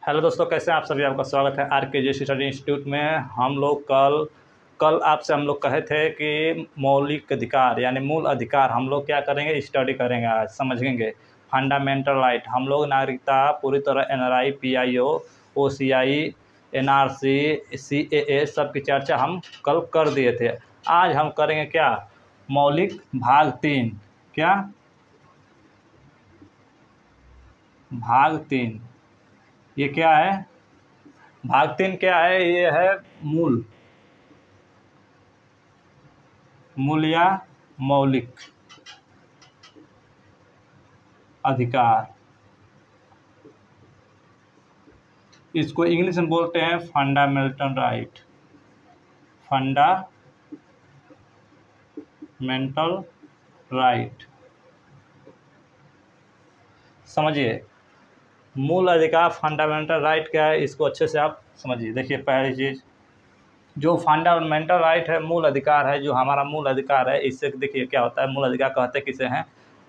Hello दोस्तों, कैसे हैं आप सभी। आपका स्वागत है आर.के.जे. स्टडी इंस्टीट्यूट में। हम लोग कल आपसे हम लोग कहे थे कि मौलिक अधिकार यानी मूल अधिकार हम लोग क्या करेंगे, स्टडी करेंगे, आज समझेंगे। फंडामेंटल राइट हम लोग नागरिकता पूरी तरह NRI, PIO, OCI, NRC, CAA सब की चर्चा हम कल कर दिए थे। आज हम करेंगे क्या, मौलिक भाग 3। क्या भाग 3, ये क्या है? भाग 3 क्या है? ये है मूल या मौलिक अधिकार। इसको इंग्लिश में बोलते हैं फंडामेंटल राइट। फंडामेंटल राइट, समझिए। मूल अधिकार फंडामेंटल राइट क्या है, इसको अच्छे से आप समझिए। देखिए, पहली चीज़, जो फंडामेंटल राइट है, मूल अधिकार है, जो हमारा मूल अधिकार है, इससे देखिए क्या होता है। मूल अधिकार कहते किसे हैं?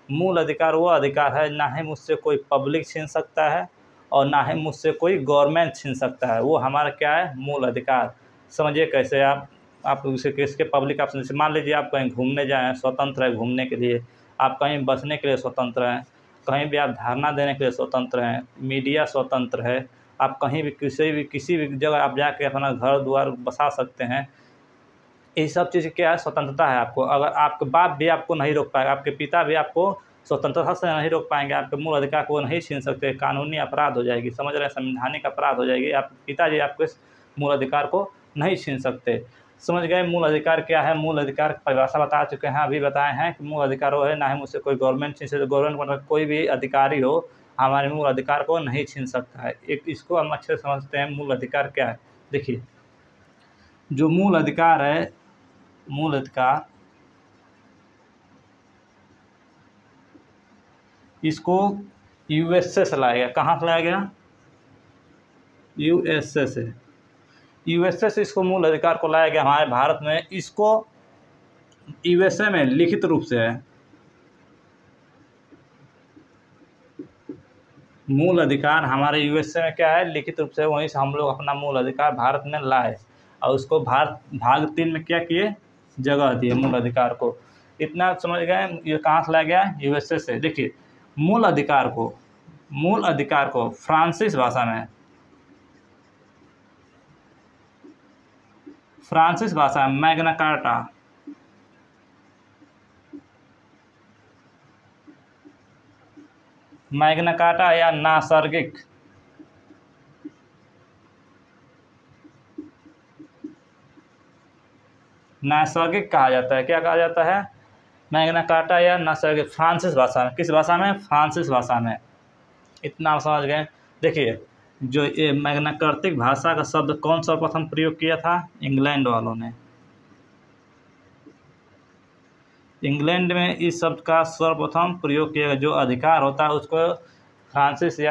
मूल अधिकार वो अधिकार है, ना ही मुझसे कोई पब्लिक छीन सकता है और ना ही मुझसे कोई गवर्नमेंट छीन सकता है। वो हमारा क्या है, मूल अधिकार। समझिए कैसे। आप उसे किसके पब्लिक आप मान लीजिए आप कहीं घूमने जाएँ, स्वतंत्र है घूमने के लिए। आप कहीं बसने के लिए स्वतंत्र हैं, कहीं भी आप धरना देने के लिए स्वतंत्र हैं, मीडिया स्वतंत्र है। आप कहीं भी किसी भी जगह आप जाके अपना घर द्वार बसा सकते हैं। ये सब चीज़ क्या है, स्वतंत्रता है आपको। अगर आपके बाप भी आपको नहीं रोक पाएगा, आपके पिता भी आपको स्वतंत्रता से नहीं रोक पाएंगे, आपके मूल अधिकार को नहीं छीन सकते। कानूनी अपराध हो जाएगी, समझ रहे हैं, संवैधानिक अपराध हो जाएगी। आप पिताजी आपके मूल अधिकार को नहीं छीन सकते। समझ गए मूल अधिकार क्या है? मूल अधिकार की परिभाषा बता चुके हैं, अभी बताए हैं कि मूल अधिकार वो है, ना ही मुझसे कोई गवर्नमेंट छीन सकते। गवर्नमेंट मतलब कोई भी अधिकारी हो, हमारे मूल अधिकार को नहीं छीन सकता है। एक इसको हम अच्छे से समझते हैं, मूल अधिकार क्या है। देखिए, जो मूल अधिकार है, मूल अधिकार इसको USA से लाया गया। कहाँ से लाया गया? USA से। USA से इसको मूल अधिकार को लाया गया हमारे भारत में। इसको USA में लिखित रूप से है। मूल अधिकार हमारे USA में क्या है, लिखित रूप से। वहीं से हम लोग अपना मूल अधिकार भारत में लाए और उसको भाग 3 में क्या किए, जगह दिए मूल अधिकार को। इतना समझ गए। ये कहाँ से लाया गया? USA से। देखिए, मूल अधिकार को फ्रांसीसी भाषा में मैग्ना कार्टा, या नैसर्गिक कहा जाता है। क्या कहा जाता है? मैग्ना कार्टा या नैसर्गिक। फ्रांसीसी भाषा में। किस भाषा में? फ्रांसीसी भाषा में। इतना आप समझ गए। देखिए, जो ये मैग्ना कार्टिक भाषा का शब्द कौन सर्वप्रथम प्रयोग किया था? इंग्लैंड वालों ने। इंग्लैंड में इस शब्द का सर्वप्रथम प्रयोग किया गया। जो अधिकार होता है उसको फ्रांसीसी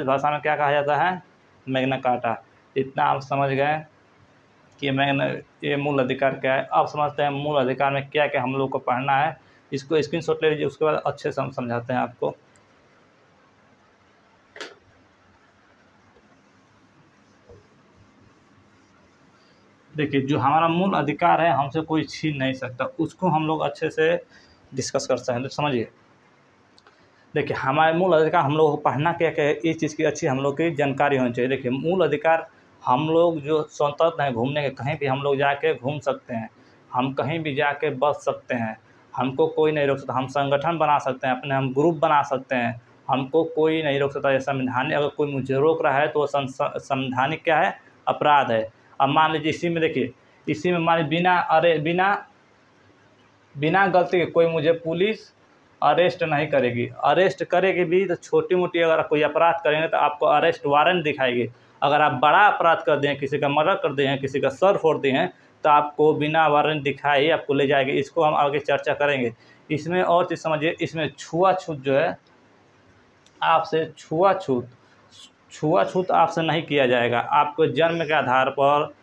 भाषा में क्या कहा जाता है? Magna carta. इतना आप समझ गए कि ये मूल अधिकार क्या है। अब समझते हैं मूल अधिकार में क्या क्या हम लोग को पढ़ना है। इसको स्क्रीनशॉट ले लीजिए, उसके बाद अच्छे से हम समझाते हैं आपको। देखिए, जो हमारा मूल अधिकार है हमसे कोई छीन नहीं सकता, उसको हम लोग अच्छे से डिस्कस करते हैं। तो समझिए, देखिए, हमारे मूल अधिकार हम लोग को पढ़ना क्या क्या है, इस चीज़ की अच्छी हम लोग की जानकारी होनी चाहिए। देखिए, मूल अधिकार हम लोग जो स्वतंत्र हैं घूमने के, कहीं भी हम लोग जाके घूम सकते हैं, हम कहीं भी जाके बस सकते हैं, हमको कोई नहीं रोक सकता। हम संगठन बना सकते हैं अपने, हम ग्रुप बना सकते हैं, हमको कोई नहीं रोक सकता। ये संवैधानिक, अगर कोई मुझे रोक रहा है तो वो संवैधानिक क्या है, अपराध है। अब मान लीजिए इसी में, देखिए इसी में मान लीजिए बिना गलती के कोई मुझे पुलिस अरेस्ट नहीं करेगी। अरेस्ट करेगी भी तो छोटी मोटी अगर कोई अपराध करेंगे तो आपको अरेस्ट वारंट दिखाएगी। अगर आप बड़ा अपराध कर दें, किसी का मर्डर कर दें, किसी का सर फोड़ दिए हैं, तो आपको बिना वारंट दिखाए ही आपको ले जाएगी। इसको हम आगे चर्चा करेंगे। इसमें और चीज़ समझिए, इसमें छुआछूत जो है, आपसे छुआछूत आपसे नहीं किया जाएगा। आपको जन्म के आधार पर,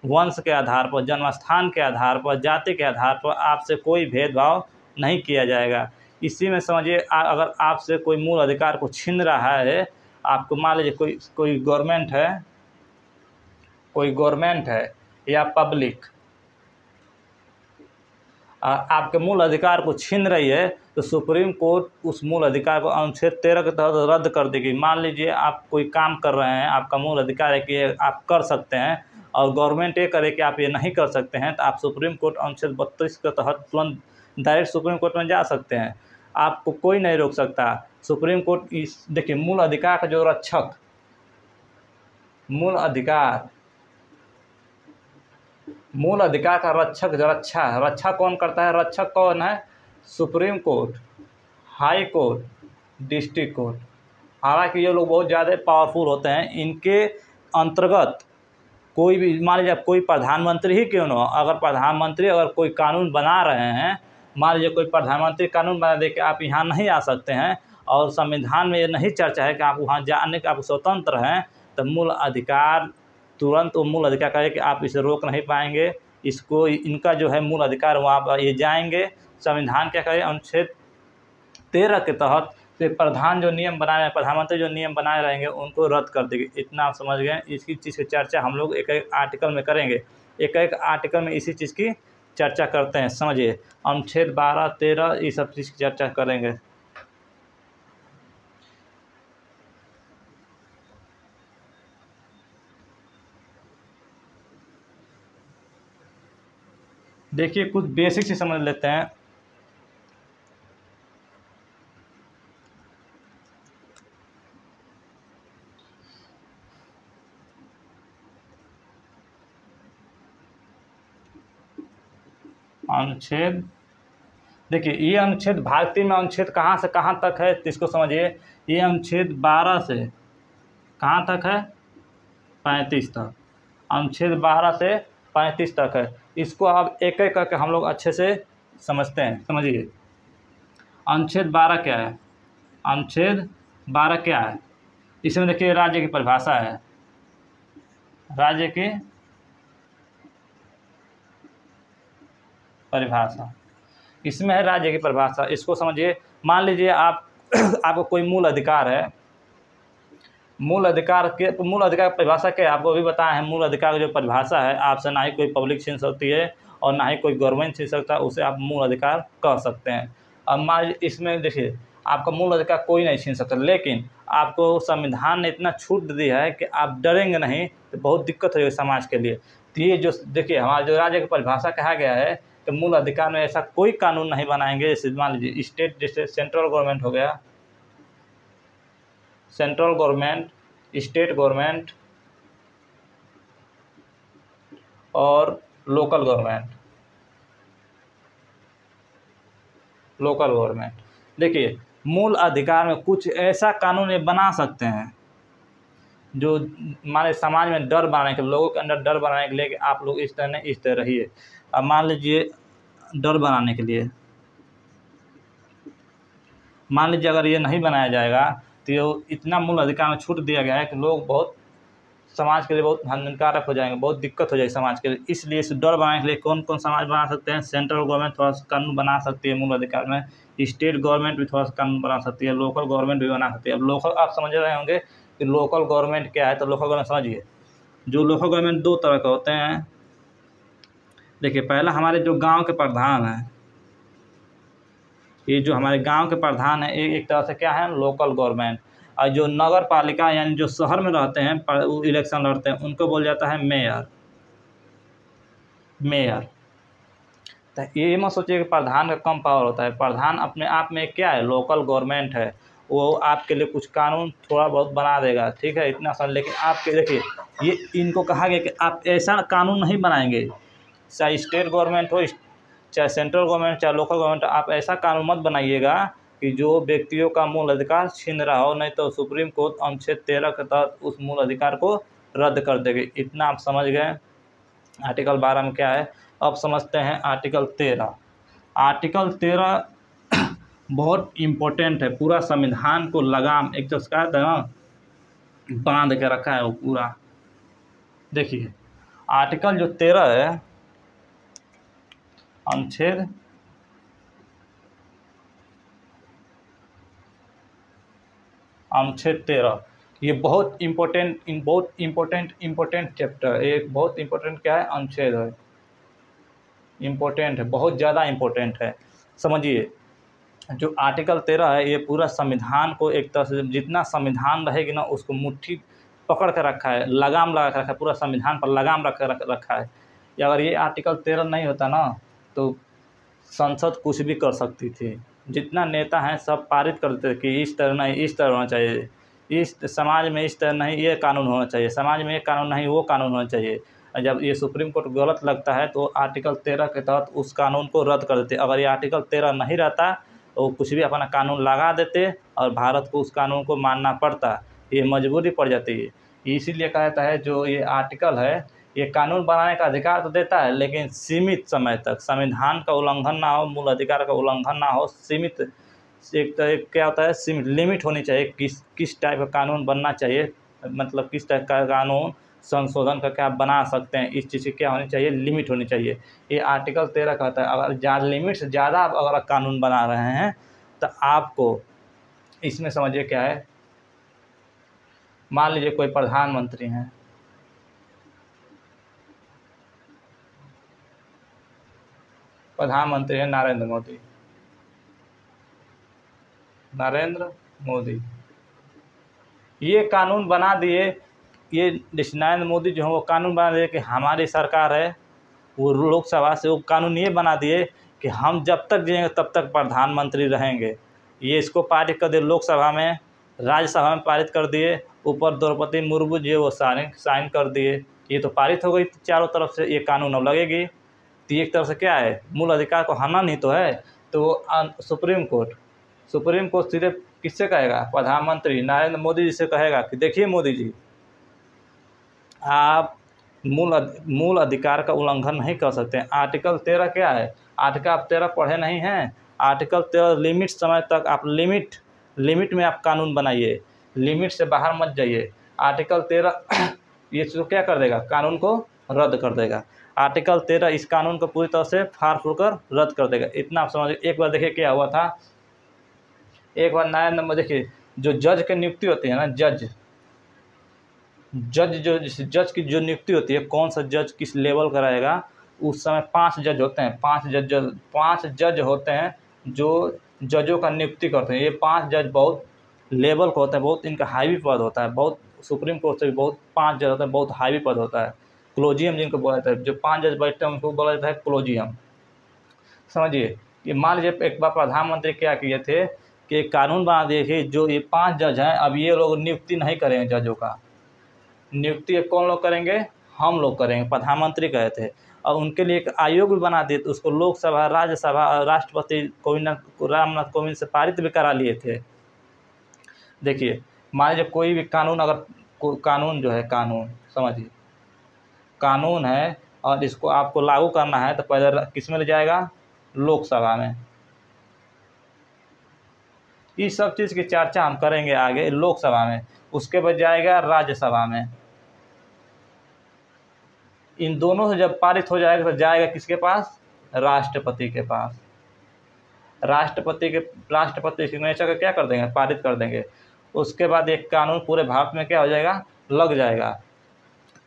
वंश के आधार पर, जन्म स्थान के आधार पर, जाति के आधार पर आपसे कोई भेदभाव नहीं किया जाएगा। इसी में समझिए, अगर आपसे कोई मूल अधिकार को छीन रहा है, आपको मान लीजिए कोई गवर्नमेंट है या पब्लिक आपके मूल अधिकार को छीन रही है, तो सुप्रीम कोर्ट उस मूल अधिकार को अनुच्छेद 13 के तहत रद्द कर देगी। मान लीजिए आप कोई काम कर रहे हैं, आपका मूल अधिकार है कि आप कर सकते हैं, और गवर्नमेंट ये करे कि आप ये नहीं कर सकते हैं, तो आप सुप्रीम कोर्ट अनुच्छेद 32 के तहत तुरंत डायरेक्ट सुप्रीम कोर्ट में जा सकते हैं। आपको कोई नहीं रोक सकता। सुप्रीम कोर्ट इस देखिए मूल अधिकार का जो रक्षक, मूल अधिकार का रक्षा कौन करता है? रक्षक कौन है? Supreme court, high court, district court. हालांकि ये लोग बहुत ज़्यादा पावरफुल होते हैं। इनके अंतर्गत कोई भी, मान लीजिए कोई प्रधानमंत्री ही क्यों ना हो, अगर प्रधानमंत्री अगर कोई कानून बना रहे हैं, मान लीजिए कोई प्रधानमंत्री कानून बना दे कि आप यहाँ नहीं आ सकते हैं, और संविधान में ये नहीं चर्चा है कि आप वहाँ जाने के आप स्वतंत्र हैं, तो मूल अधिकार तुरंत वो मूल अधिकार कहे कि आप इसे रोक नहीं पाएंगे, इसको इनका जो है मूल अधिकार वहाँ पर ये जाएंगे। संविधान क्या कहे? अनुच्छेद 13 के तहत से प्रधानमंत्री जो नियम बनाए रहेंगे उनको रद्द कर देगी। इतना आप समझ गए। इसकी चीज़ की चर्चा हम लोग एक एक आर्टिकल में करेंगे, एक एक आर्टिकल में इसी चीज़ की चर्चा करते हैं। समझिए, अनुच्छेद 12, 13 ये सब चीज़ की चर्चा करेंगे। देखिए कुछ बेसिक से समझ लेते हैं। अनुच्छेद, देखिए ये अनुच्छेद भारतीय में अनुच्छेद कहाँ से कहाँ तक है, तो इसको समझिए। ये अनुच्छेद 12 से कहाँ तक है? 35 तक। अनुच्छेद 12 से 35 तक है। इसको अब एक एक करके हम लोग अच्छे से समझते हैं। समझिए, अनुच्छेद 12 क्या है? अनुच्छेद 12 क्या है? इसमें देखिए राज्य की परिभाषा है, राज्य की परिभाषा, इसमें है राज्य की परिभाषा। इसको समझिए। मान लीजिए आपको कोई मूल अधिकार है, मूल अधिकार की परिभाषा क्या है आपको अभी बताया है। मूल अधिकार की जो परिभाषा है, आपसे ना ही कोई पब्लिक छीन सकती है और ना ही कोई गवर्नमेंट छीन सकता है, उसे आप मूल अधिकार कह सकते हैं। अब मान लीजिए इसमें देखिए आपका मूल अधिकार कोई नहीं छीन सकता, लेकिन आपको संविधान ने इतना छूट दी है कि आप डरेंगे नहीं, तो बहुत दिक्कत हो जाएगी समाज के लिए। तो ये जो देखिए हमारा जो राज्य की परिभाषा कहा गया है कि मूल अधिकार में ऐसा कोई कानून नहीं बनाएंगे। जैसे मान लीजिए स्टेट, जैसे सेंट्रल गवर्नमेंट हो गया, सेंट्रल गवर्नमेंट, स्टेट गवर्नमेंट और लोकल गवर्नमेंट। देखिए मूल अधिकार में कुछ ऐसा कानून ये बना सकते हैं जो हमारे समाज में डर बनाने के, लोगों के अंदर डर बनाने के लिए कि आप लोग इस तरह नहीं, इस तरह रहिए। अब मान लीजिए डर बनाने के लिए, मान लीजिए अगर ये नहीं बनाया जाएगा तो ये इतना मूल अधिकार में छूट दिया गया है कि लोग बहुत समाज के लिए बहुत हानिकारक हो जाएंगे, बहुत दिक्कत हो जाएगी समाज के लिए। इसलिए इस डर बनाने के लिए कौन कौन समाज बना सकते हैं? सेंट्रल गवर्नमेंट थोड़ा सा कानून बना सकती है मूल अधिकार में, स्टेट गवर्नमेंट भी थोड़ा सा कानून बना सकती है, लोकल गवर्नमेंट भी बना सकती है। अब लोकल आप समझ रहे होंगे कि लोकल गवर्नमेंट क्या है, तो लोकल गवर्नमेंट समझिए। जो लोकल गवर्नमेंट दो तरह के होते हैं। देखिए पहला हमारे जो गाँव के प्रधान हैं, ये जो हमारे गांव के प्रधान है, एक तरह से क्या है? Local government. और जो नगर पालिका यानी जो शहर में रहते हैं, इलेक्शन लड़ते हैं, उनको बोल जाता है मेयर। तो ये मत सोचिए कि प्रधान का कम पावर होता है। प्रधान अपने आप में क्या है? लोकल गवर्नमेंट है। वो आपके लिए कुछ कानून थोड़ा बहुत बना देगा, ठीक है, इतना सा। लेकिन आपके देखिए ये इनको कहा गया कि आप ऐसा कानून नहीं बनाएंगे, चाहे स्टेट गवर्नमेंट हो, चाहे सेंट्रल गवर्नमेंट, चाहे लोकल गवर्नमेंट, आप ऐसा कानून मत बनाइएगा कि जो व्यक्तियों का मूल अधिकार छीन रहा हो, नहीं तो सुप्रीम कोर्ट अनुच्छेद 13 के तहत उस मूल अधिकार को रद्द कर देगी। इतना आप समझ गए आर्टिकल 12 में क्या है। अब समझते हैं आर्टिकल 13। आर्टिकल 13 बहुत इम्पोर्टेंट है। पूरा संविधान को लगाम एक तो उसका बांध के रखा है वो पूरा। देखिए आर्टिकल जो 13 है, अनुच्छेद 13, ये बहुत इम्पोर्टेंट चैप्टर, एक बहुत इम्पोर्टेंट क्या है, अनुच्छेद है, इम्पोर्टेंट है, बहुत ज़्यादा इम्पोर्टेंट है। समझिए, जो आर्टिकल 13 है ये पूरा संविधान को एक तरह से, जितना संविधान रहेगी ना उसको मुट्ठी पकड़ कर रखा है, लगाम लगा कर रखा है, पूरा संविधान पर लगाम रखा है। या अगर ये आर्टिकल 13 नहीं होता ना तो संसद कुछ भी कर सकती थी। जितना नेता हैं सब पारित कर देते कि इस तरह नहीं, इस तरह होना चाहिए, इस समाज में इस तरह नहीं, ये कानून होना चाहिए, समाज में ये कानून नहीं, वो कानून होना चाहिए। जब ये सुप्रीम कोर्ट गलत लगता है तो आर्टिकल 13 के तहत उस कानून को रद्द कर देते। अगर ये आर्टिकल 13 नहीं रहता तो कुछ भी अपना कानून लगा देते और भारत को उस कानून को मानना पड़ता, ये मजबूरी पड़ जाती है। इसीलिए कहता है जो ये आर्टिकल है ये कानून बनाने का अधिकार तो देता है लेकिन सीमित समय तक, संविधान का उल्लंघन ना हो, मूल अधिकार का उल्लंघन ना हो, सीमित, एक क्या होता है, सीमित लिमिट होनी चाहिए, किस टाइप का कानून बनना चाहिए, मतलब किस टाइप का कानून संशोधन करके आप बना सकते हैं, इस चीज़ की क्या होनी चाहिए, लिमिट होनी चाहिए। ये आर्टिकल 13 कहता है अगर ज़्यादा लिमिट से ज़्यादा आप अगर कानून बना रहे हैं तो आपको इसमें समझिए क्या है, मान लीजिए कोई प्रधानमंत्री हैं, प्रधानमंत्री है नरेंद्र मोदी, ये कानून बना दिए, ये नरेंद्र मोदी जो है वो कानून बना दिए कि हमारी सरकार है, वो लोकसभा से वो कानून ये बना दिए कि हम जब तक जिएंगे तब तक प्रधानमंत्री रहेंगे। ये इसको पारित कर दिए लोकसभा में, राज्यसभा में पारित कर दिए, ऊपर द्रौपदी मुर्मू जी वो साइन कर दिए, ये तो पारित हो गई चारों तरफ से, ये कानून अब लगेगी। तो एक तरफ से क्या है, मूल अधिकार को हनन ही तो है। तो सुप्रीम कोर्ट सीधे किससे कहेगा, प्रधानमंत्री नरेंद्र मोदी जी से कहेगा कि देखिए मोदी जी, आप मूल अधिकार का उल्लंघन नहीं कर सकते। आर्टिकल 13 क्या है, आर्टिकल आप 13 पढ़े नहीं हैं, आर्टिकल 13 लिमिट समय तक आप लिमिट में आप कानून बनाइए, लिमिट से बाहर मत जाइए। आर्टिकल 13 ये तो क्या कर देगा, कानून को रद्द कर देगा। आर्टिकल 13 इस कानून को पूरी तरह से फाड़ फूड़ कर रद्द कर देगा। इतना आप समझ। एक बार देखिए क्या हुआ था, एक बार नरेंद्र मोदी, देखिए जो जज की नियुक्ति होती है ना, जज की जो नियुक्ति होती है, कौन सा जज किस लेवल का रहेगा, उस समय 5 जज होते हैं, 5 जज होते हैं जो जजों का नियुक्ति करते हैं। ये 5 जज बहुत लेवल का होता है, बहुत इनका हाईवी पद होता है, बहुत सुप्रीम कोर्ट से भी बहुत 5 जज होते हैं, बहुत हाईवी पद होता है, क्लोजियम जिनको बोला जाता है। जो 5 जज बैठते हैं उनको बोला जाता है क्लोजियम। समझिए, ये मान लीजिए एक बार प्रधानमंत्री क्या किए थे कि एक कानून बना दिए कि जो ये 5 जज हैं अब ये लोग नियुक्ति नहीं करेंगे, जजों का नियुक्ति कौन लोग करेंगे, हम लोग करेंगे, प्रधानमंत्री कहे थे। और उनके लिए एक आयोग भी बना दिए, तो उसको लोकसभा, राज्यसभा और राष्ट्रपति रामनाथ कोविंद से पारित भी करा लिए थे। देखिए, मान लीजिए कोई भी कानून, अगर कानून जो है, कानून समझिए, कानून है और इसको आपको लागू करना है तो पहले किस में ले जाएगा, लोकसभा में। इस सब चीज़ की चर्चा हम करेंगे आगे लोकसभा में, उसके बाद जाएगा राज्यसभा में। इन दोनों से जब पारित हो जाएगा तो जाएगा किसके पास, राष्ट्रपति के पास। राष्ट्रपति सिग्नेचर का क्या कर देंगे, पारित कर देंगे। उसके बाद एक कानून पूरे भारत में क्या हो जाएगा, लग जाएगा।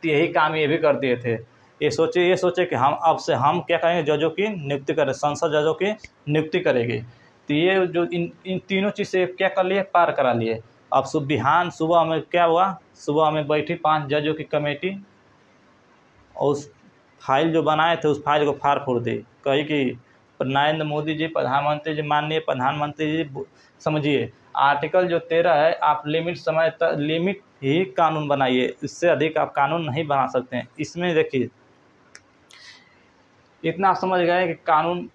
तो यही काम ये भी कर दिए थे। ये सोचे कि हम क्या करेंगे, जजों की नियुक्ति करें, संसद जजों की नियुक्ति करेगी। तो ये जो इन तीनों चीज़ से क्या कर लिए, पार करा लिए। अब सुबह में क्या हुआ, सुबह में बैठी 5 जजों की कमेटी और उस फाइल जो बनाए थे उस फाइल को फाड़ फोड़ दी, कही कि नरेंद्र मोदी जी, प्रधानमंत्री जी, माननीय प्रधानमंत्री जी, समझिए आर्टिकल जो 13 है, आप लिमिट समय तक लिमिट ही कानून बनाइए, इससे अधिक आप कानून नहीं बना सकते हैं। इसमें देखिए इतना आप समझ गए कि कानून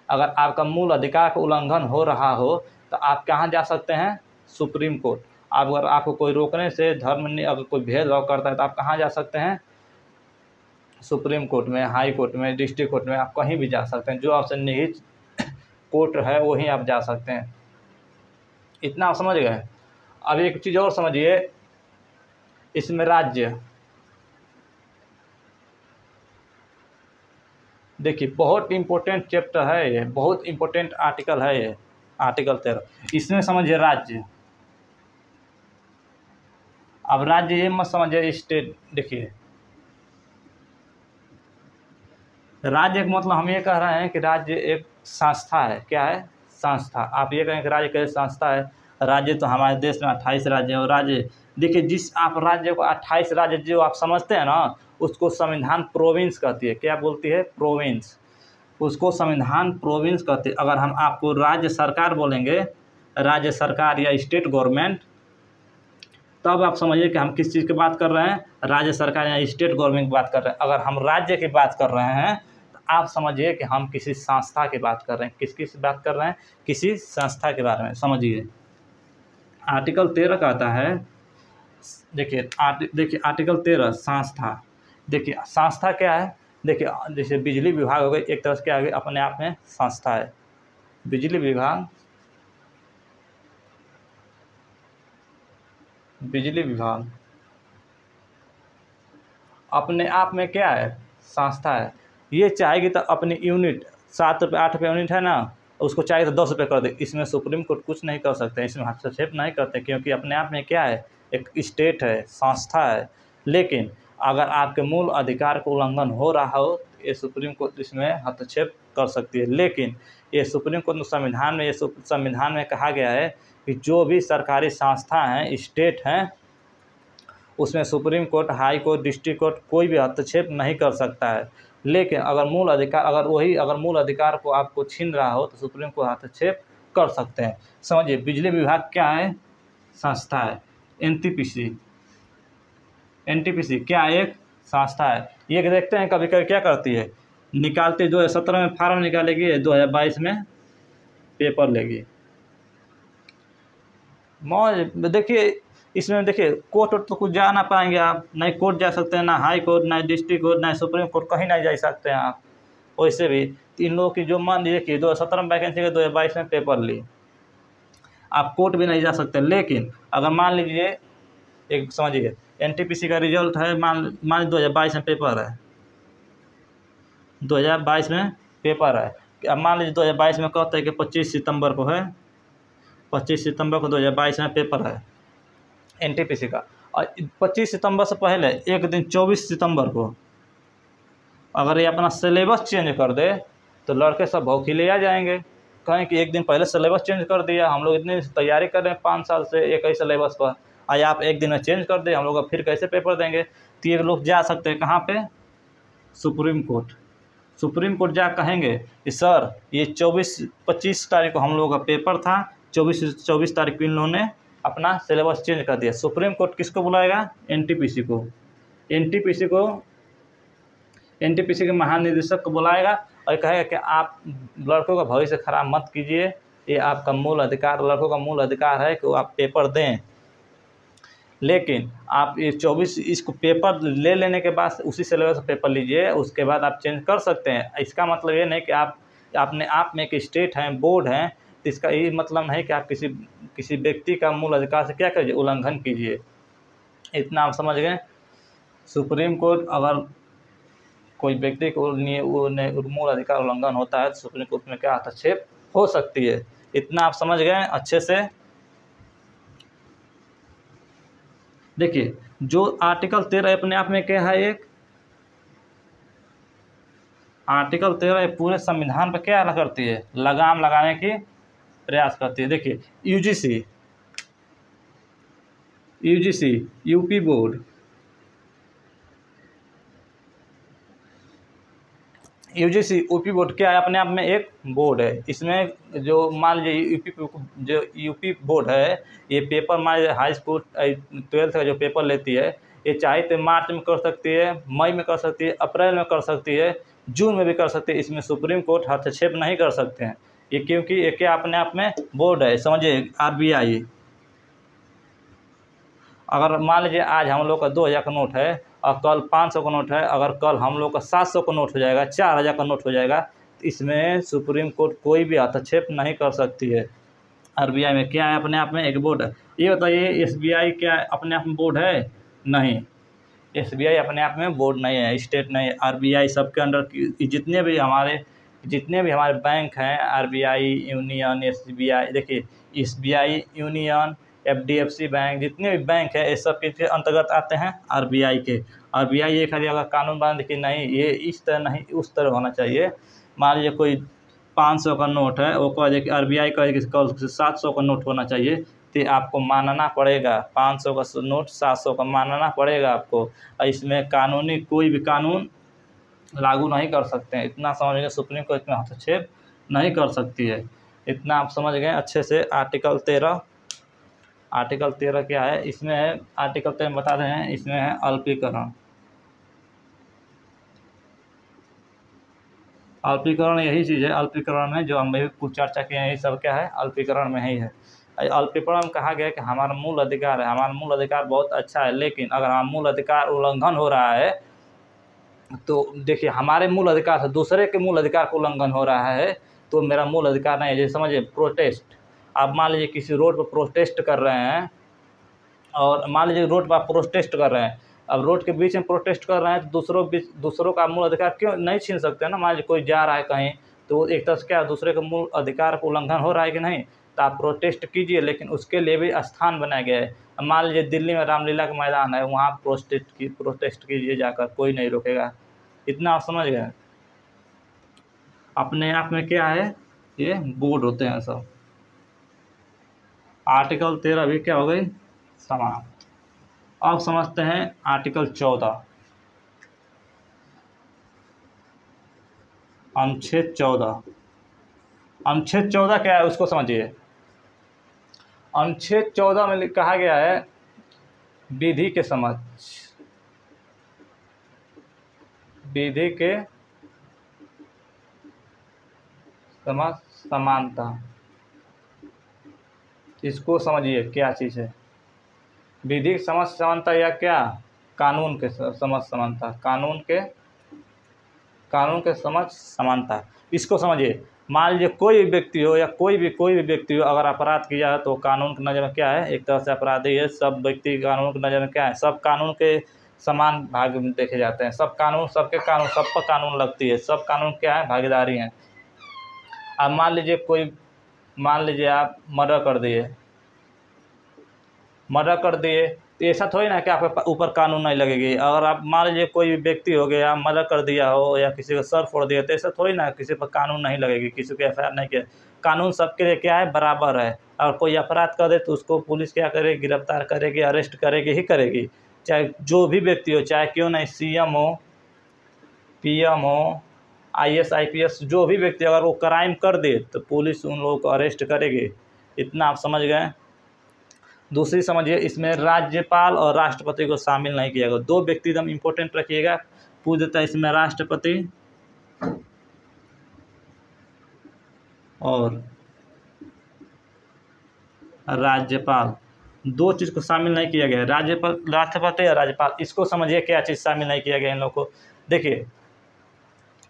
अगर आपका मूल अधिकार का उल्लंघन हो रहा हो तो आप कहाँ जा सकते हैं, सुप्रीम कोर्ट। अगर आपको कोई रोकने से अगर कोई भेदभाव करता है तो आप कहाँ जा सकते हैं, सुप्रीम कोर्ट में, हाई कोर्ट में, डिस्ट्रिक्ट कोर्ट में, आप कहीं भी जा सकते हैं। जो आपसे निहित कोर्ट है वहीं आप जा सकते हैं। इतना आप समझ गए। अब एक चीज़ और समझिए, इसमें राज्य, देखिए बहुत इम्पोर्टेंट चैप्टर है ये, बहुत इम्पोर्टेंट आर्टिकल है ये, आर्टिकल 13। इसमें समझिए राज्य, अब राज्य ये मत समझिए स्टेट। देखिए राज्य का मतलब हम ये कह रहे हैं कि राज्य एक संस्था है। क्या है? संस्था। आप ये कहें कि राज्य कैसे संस्था है? राज्य तो हमारे देश में 28 राज्य हैं और राज्य देखिए जिस आप राज्य को 28 राज्य जो आप समझते हैं ना, उसको संविधान प्रोविंस कहती है। क्या बोलती है? प्रोविंस। उसको संविधान प्रोविंस कहते हैं। अगर हम आपको राज्य सरकार बोलेंगे, राज्य सरकार या स्टेट गवर्नमेंट, तब आप समझिए कि हम किस चीज़ की बात कर रहे हैं, राज्य सरकार या स्टेट गवर्नमेंट की बात कर रहे हैं। अगर हम राज्य की बात कर रहे हैं तो आप समझिए कि हम किसी संस्था की बात कर रहे हैं। किसकी बात कर रहे हैं? किसी संस्था के बारे में समझिए। आर्टिकल 13 कहता है, देखिए आर्टिकल 13 संस्था। देखिए संस्था क्या है? देखिए जैसे बिजली विभाग हो गई, एक तरह से क्या हो गई, अपने आप में संस्था है। बिजली विभाग अपने आप में क्या है? संस्था है। ये चाहेगी तो अपनी यूनिट 7 रुपये 8 रुपये यूनिट है ना, उसको चाहेगी तो 10 रुपये कर दे। इसमें सुप्रीम कोर्ट कुछ नहीं कर सकते, इसमें हस्तक्षेप नहीं करते, क्योंकि अपने आप में क्या है? एक स्टेट है, संस्था है। लेकिन अगर आपके मूल अधिकार को उल्लंघन हो रहा हो, ये सुप्रीम कोर्ट इसमें हस्तक्षेप कर सकती है। लेकिन ये सुप्रीम कोर्ट संविधान में, ये संविधान में कहा गया है कि जो भी सरकारी संस्था हैं, स्टेट हैं, उसमें supreme court, high court, district court कोई भी हस्तक्षेप नहीं कर सकता है। लेकिन अगर मूल अधिकार को आपको छीन रहा हो तो सुप्रीम कोर्ट हस्तक्षेप कर सकते हैं। समझिए बिजली विभाग क्या है? संस्था है। एनटीपीसी क्या? एक संस्था है। ये देखते हैं कभी कभी क्या करती है, निकालते 2017 में फार्म निकालेगी, 2022 में पेपर लेगी। मौज देखिए इसमें। देखिए कोर्ट तो कुछ जा ना पाएंगे आप, नहीं कोर्ट जा सकते हैं, ना हाई कोर्ट, ना डिस्ट्रिक्ट कोर्ट, ना सुप्रीम कोर्ट, कहीं नहीं जा सकते हैं आप। वैसे भी इन लोगों की जो मान लीजिए कि 2017 में वैकेंसी के 2022 में पेपर ली, आप कोर्ट भी नहीं जा सकते। लेकिन अगर मान लीजिए एक समझिए एनटीपीसी का रिजल्ट है, मान 2022 में पेपर है, 2022 में पेपर है। अब मान लीजिए 2022 में कहते हैं कि 25 सितंबर को है, 25 सितंबर को 2022 में पेपर है एनटीपीसी का। और 25 सितंबर से पहले एक दिन 24 सितंबर को अगर ये अपना सिलेबस चेंज कर दे तो लड़के सब भौखीले आ जाएंगे। कहें कि एक दिन पहले सिलेबस चेंज कर दिया, हम लोग इतनी तैयारी कर रहे हैं 5 साल से एक ही सिलेबस पर, आज आप एक दिन में चेंज कर दे, हम लोग फिर कैसे पेपर देंगे? तो ये लोग जा सकते हैं कहाँ पे? Supreme court. सुप्रीम कोर्ट जा कहेंगे कि सर ये 25 तारीख को हम लोगों का पेपर था, 24 तारीख को इन लोगों ने अपना सिलेबस चेंज कर दिया। सुप्रीम कोर्ट किसको बुलाएगा? एनटीपीसी को। एनटीपीसी के महानिदेशक को बुलाएगा और कहेगा कि आप लड़कों का भविष्य खराब मत कीजिए, ये आपका मूल अधिकार, लड़कों का मूल अधिकार है कि वो आप पेपर दें। लेकिन आप ये 24 इसको पेपर ले लेने के बाद उसी सिलेबस पेपर लीजिए, उसके बाद आप चेंज कर सकते हैं। इसका मतलब ये नहीं कि आप अपने आप में एक स्टेट हैं, बोर्ड हैं, तो इसका ये मतलब नहीं कि आप किसी व्यक्ति का मूल अधिकार से क्या कीजिए? उल्लंघन कीजिए। इतना आप समझ गए। सुप्रीम कोर्ट अगर कोई व्यक्ति को मूल अधिकार उल्लंघन होता है तो सुप्रीम कोर्ट में क्या हस्तक्षेप हो सकती है। इतना आप समझ गए अच्छे से। देखिए जो आर्टिकल 13 अपने आप में क्या है? एक आर्टिकल 13 पूरे संविधान पर क्या करती है? लगाम लगाने की प्रयास करती है। देखिए UGC UP board, UGC UP board क्या है? अपने आप में एक बोर्ड है। इसमें जो मान लीजिए यूपी बोर्ड है, ये पेपर मान लीजिए हाई स्कूल 12th का जो पेपर लेती है, ये चाहे तो मार्च में कर सकती है, मई में कर सकती है, अप्रैल में कर सकती है, जून में भी कर सकती है। इसमें सुप्रीम कोर्ट हस्तक्षेप नहीं कर सकते हैं ये, क्योंकि ये क्या अपने आप में बोर्ड है। समझिए आरबीआई, अगर मान लीजिए आज हम लोग का 2000 का नोट है और कल 500 का नोट है, अगर कल हम लोग का 700 का नोट हो जाएगा, 4000 का नोट हो जाएगा, तो इसमें सुप्रीम कोर्ट कोई भी हस्तक्षेप नहीं कर सकती है। आरबीआई में क्या है? अपने आप में एक बोर्ड है। ये बताइए एसबीआई क्या अपने आप में बोर्ड है? नहीं, एसबीआई अपने आप में बोर्ड नहीं है, स्टेट नहीं है। आरबीआई सबके अंडर जितने भी हमारे बैंक हैं, आरबीआई, यूनियन, एसबीआई, देखिए एसबीआई, यूनियन, FDFC बैंक, जितने भी बैंक है ये सब के अंतर्गत आते हैं RBI के। RBI ये खाली अगर कानून बना कि नहीं ये इस तरह नहीं उस तरह होना चाहिए, मान लीजिए कोई 500 का नोट है, वो कह दे कि RBI कहे कि कल 700 का नोट होना चाहिए, तो आपको मानना पड़ेगा। 500 का नोट 700 का मानना पड़ेगा आपको। इसमें कानूनी कोई भी कानून लागू नहीं कर सकते हैं। इतना समझ गए, सुप्रीम कोर्ट में हस्तक्षेप नहीं कर सकती है। इतना आप समझ गए अच्छे से। आर्टिकल 13 क्या है, इसमें है आर्टिकल 13 बता रहे हैं, इसमें है अल्पीकरण। अल्पीकरण यही चीज़ है, अल्पीकरण में जो हम भी कुछ चर्चा किए हैं, ये सब क्या है, अल्पीकरण में ही है। अल्पीकरण में कहा गया कि हमारा मूल अधिकार है, हमारा मूल अधिकार बहुत अच्छा है, लेकिन अगर हमारा मूल अधिकार उल्लंघन हो रहा है तो देखिए हमारे मूल अधिकार से दूसरे के मूल अधिकार को उल्लंघन हो रहा है तो मेरा मूल अधिकार नहीं है। जैसे समझिए प्रोटेस्ट, आप मान लीजिए किसी रोड पर प्रोटेस्ट कर रहे हैं, और मान लीजिए रोड पर आप प्रोटेस्ट कर रहे हैं, अब रोड के बीच में प्रोटेस्ट कर रहे हैं तो दूसरों का मूल अधिकार क्यों नहीं छीन सकते हैं ना। मान लीजिए कोई जा रहा है कहीं तो एक तरह से क्या दूसरे के मूल अधिकार को उल्लंघन हो रहा है कि नहीं, तो आप प्रोटेस्ट कीजिए, लेकिन उसके लिए भी स्थान बनाया गया है। अब मान लीजिए दिल्ली में रामलीला का मैदान है, वहाँ प्रोटेस्ट कीजिए जाकर, कोई नहीं रोकेगा। इतना आप समझ गए। अपने आप में क्या है, ये बोर्ड होते हैं सब। आर्टिकल 13 भी क्या हो गई, समाप्त। अब समझते हैं आर्टिकल 14, अनुच्छेद 14। अनुच्छेद 14 क्या है उसको समझिए। अनुच्छेद 14 में कहा गया है विधि के समक्ष, विधि के समक्ष समानता। इसको समझिए क्या चीज़ है, विधि के समक्ष समानता या क्या, कानून के समक्ष समानता, कानून के समक्ष समानता। इसको समझिए। मान लीजिए कोई भी व्यक्ति हो या कोई भी व्यक्ति हो, अगर अपराध किया है तो कानून की नज़र में क्या है, एक तरह से अपराधी है। सब व्यक्ति कानून की नज़र में क्या है, सब कानून के समान भाग में देखे जाते हैं। सब कानून, सबके कानून, सब पर कानून लगती है। सब कानून क्या है, भागीदारी हैं। अब मान लीजिए आप मर्डर कर दिए तो ऐसा थोड़ी ना कि आपके ऊपर कानून नहीं लगेगी। अगर आप मान लीजिए कोई भी व्यक्ति हो गया, मर्डर कर दिया हो या किसी का सर फोड़ दिया, तो ऐसा थोड़ी ना किसी पर कानून नहीं लगेगी, किसी को FIR नहीं किया। कानून सबके लिए क्या है, बराबर है। और कोई अपराध कर दे तो उसको पुलिस क्या करेगी, गिरफ्तार करेगी, अरेस्ट करेगी ही करेगी, चाहे जो भी व्यक्ति हो, चाहे क्यों नहीं CM हो, PM हो, IS IPS, जो भी व्यक्ति अगर वो क्राइम कर दे तो पुलिस उन लोगों को अरेस्ट करेगी। इतना आप समझ गए। दूसरी समझिए, इसमें राज्यपाल और राष्ट्रपति को शामिल नहीं किया गया। दो व्यक्ति एकदम इम्पोर्टेंट रखिएगा, पूछ देता है इसमें राष्ट्रपति और राज्यपाल, दो चीज़ को शामिल नहीं किया गया है, राष्ट्रपति और राज्यपाल। इसको समझिए क्या चीज़ शामिल नहीं किया गया इन लोगों को। देखिए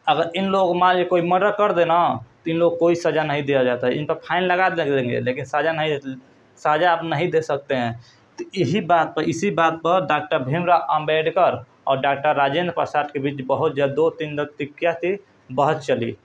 अगर इन लोग मान लीजिए कोई मर्डर कर देना तो इन लोग कोई सज़ा नहीं दिया जाता है, इन पर फाइन लगा देंगे, लेकिन सज़ा आप नहीं दे सकते हैं। तो इसी बात पर डॉक्टर भीमराव अंबेडकर और डॉक्टर राजेंद्र प्रसाद के बीच बहुत ज़्यादा 2-3 दिन क्या थी, बहस चली।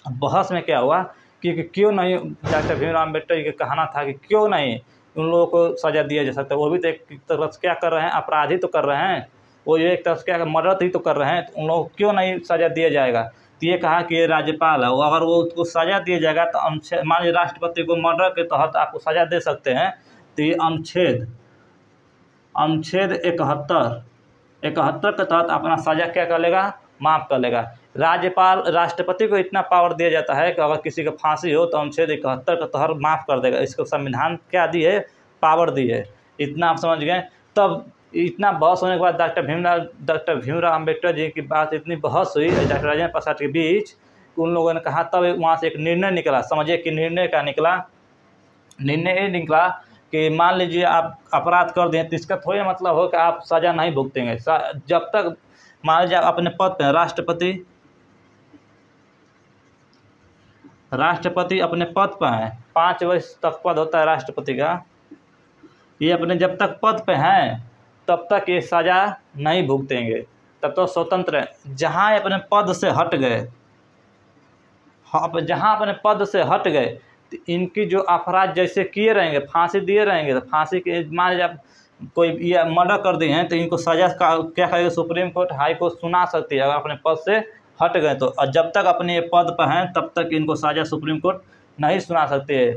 बहस में क्या हुआ कि क्यों नहीं, डॉक्टर भीमराव अंबेडकर जी का कहना था कि क्यों नहीं उन लोगों को सज़ा दिया जा सकता है। वो भी तो एक तरफ से क्या कर रहे हैं, अपराधी तो कर रहे हैं, वो एक तरफ से क्या मर्डर ही तो कर रहे हैं, तो उन लोगों को क्यों नहीं सज़ा दिया जाएगा। तो ये कहा कि ये राज्यपाल है, वो अगर वो उसको सज़ा दिया जाएगा तो मान लीजिए राष्ट्रपति को मर्डर के तहत आपको सज़ा दे सकते हैं, तो ये अनुच्छेद 71 के तहत अपना सज़ा क्या कर लेगा, माफ़ कर लेगा। राष्ट्रपति को इतना पावर दिया जाता है कि अगर किसी का फांसी हो तो अनुच्छेद 71 के तहत माफ़ कर देगा। इसको संविधान क्या दी है, पावर दी है। इतना आप समझ गए। तब इतना बहस होने के बाद डॉक्टर भीमराव अंबेडकर जी की बात, इतनी बहस हुई डॉक्टर राजेंद्र प्रसाद के बीच, उन लोगों ने कहा, तब वहाँ से एक निर्णय निकला। समझिए कि निर्णय क्या निकला। निर्णय ये निकला कि मान लीजिए आप अपराध कर दें तो इसका थोड़ी मतलब हो कि आप सज़ा नहीं भुगतेंगे जब तक मान लीजिए आप अपने पद पर, राष्ट्रपति अपने पद पर हैं, 5 वर्ष तक पद होता है राष्ट्रपति का। ये अपने जब तक पद पे हैं तब तक ये सज़ा नहीं भुगतेंगे, तब तो स्वतंत्र है। जहाँ अपने पद से हट गए, जहाँ अपने पद से हट गए तो इनकी जो अपराध जैसे किए रहेंगे, फांसी दिए रहेंगे, तो फांसी के मान लीजिए आप कोई ये मर्डर कर दिए हैं तो इनको सज़ा का क्या करेगा, सुप्रीम कोर्ट हाई कोर्ट सुना सकती है अगर अपने पद से हट गए तो। और जब तक अपने ये पद पर हैं तब तक इनको सज़ा सुप्रीम कोर्ट नहीं सुना सकती है,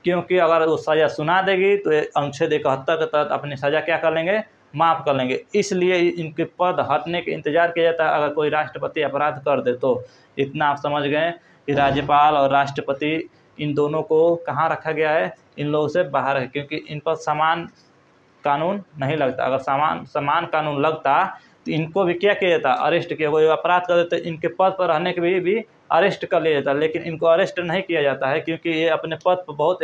क्योंकि अगर वो सज़ा सुना देगी तो अनुच्छेद 71 के तहत अपनी सज़ा क्या कर लेंगे, माफ़ कर लेंगे। इसलिए इनके पद हटने के इंतज़ार किया जाता है अगर कोई राष्ट्रपति अपराध कर दे तो। इतना आप समझ गए कि राज्यपाल और राष्ट्रपति इन दोनों को कहाँ रखा गया है, इन लोगों से बाहर है, क्योंकि इन पर समान कानून नहीं लगता। अगर समान कानून लगता तो इनको भी क्या किया जाता, अरेस्ट किया। कोई अपराध कर देते इनके पद पर रहने के भी अरेस्ट कर लिया जाता, लेकिन इनको अरेस्ट नहीं किया जाता है क्योंकि ये अपने पद पर बहुत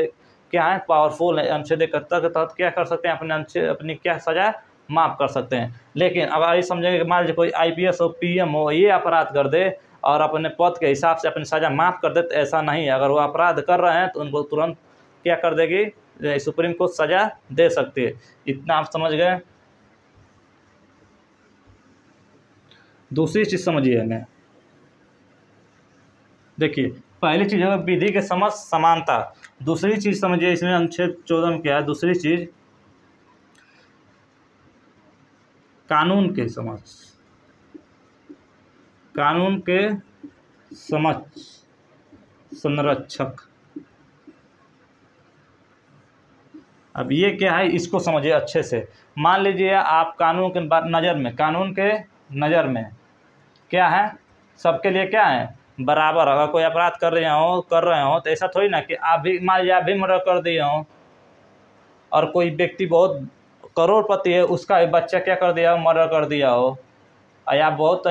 क्या है, पावरफुल है। अनुच्छेद 71 के तहत क्या कर सकते हैं, अपनी क्या सज़ा माफ़ कर सकते हैं। लेकिन अगर ये समझेंगे कि मान लीजिए कोई IPS हो, PM हो, ये अपराध कर दे और अपने पद के हिसाब से अपनी सज़ा माफ़ कर दे, तो ऐसा नहीं है। अगर वो अपराध कर रहे हैं तो उनको तुरंत क्या कर देगी, सुप्रीम कोर्ट सज़ा दे सकती है। इतना आप समझ गए। दूसरी चीज़ समझिए हमें, देखिए पहली चीज़ है विधि के समझ समानता। दूसरी चीज़ समझिए इसमें अनुच्छेद 14 में क्या है, दूसरी चीज़ कानून के समझ, कानून के समझ संरक्षक। अब ये क्या है, इसको समझिए अच्छे से। मान लीजिए आप कानून के नज़र में, कानून के नज़र में क्या है, सबके लिए क्या है, बराबर। अगर कोई अपराध कर रहे हो तो ऐसा थोड़ी ना कि आप भी, मान लीजिए आप भी मर्डर कर दिए हो और कोई व्यक्ति बहुत करोड़पति है, उसका बच्चा क्या कर दिया, मर्डर कर दिया हो, और आप बहुत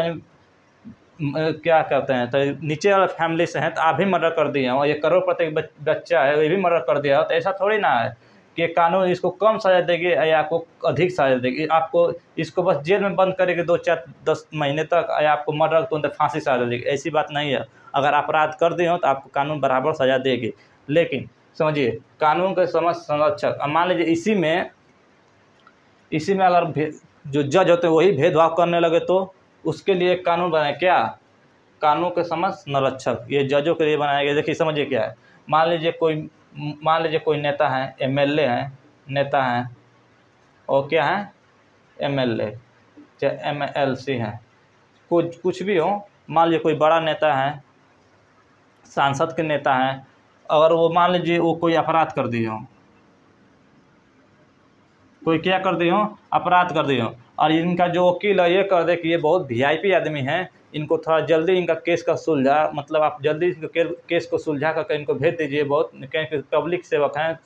क्या कहते हैं तो नीचे वाले फैमिली से हैं तो आप भी मर्डर कर दिए हो, ये करोड़पति बच्चा है ये भी मर्डर कर दिया हो, तो ऐसा थोड़ी ना है कि कानून इसको कम सज़ा देगी या आपको अधिक सज़ा देगी। आपको इसको बस जेल में बंद करेगी 2-4-10 महीने तक, या आपको मर्डर तुरंत फांसी सज़ा देगी, ऐसी बात नहीं है। अगर अपराध कर दिए हो तो आपको कानून बराबर सज़ा देगी। लेकिन समझिए कानून के समझ संरक्षक, अब मान लीजिए इसी में अगर जो जज होते हैं वही भेदभाव करने लगे तो उसके लिए कानून बनाए, क्या, कानून के समझ संरक्षक, ये जजों के लिए बनाया गया। देखिए समझिए क्या है, मान लीजिए कोई नेता है, MLA हैं, नेता हैं और क्या है, MLA चाहे MLC हैं, कुछ भी हो। मान लीजिए कोई बड़ा नेता है, सांसद के नेता हैं, अगर वो मान लीजिए वो कोई अपराध कर दिए हो, कोई क्या कर दिए हो, अपराध कर दिए हो, और इनका जो वकील है ये कर दे कि ये बहुत VIP आदमी हैं, इनको थोड़ा जल्दी इनका केस का सुलझा, मतलब आप जल्दी केस को सुलझा करके इनको भेज दीजिए, बहुत क्योंकि पब्लिक सेवक हैं,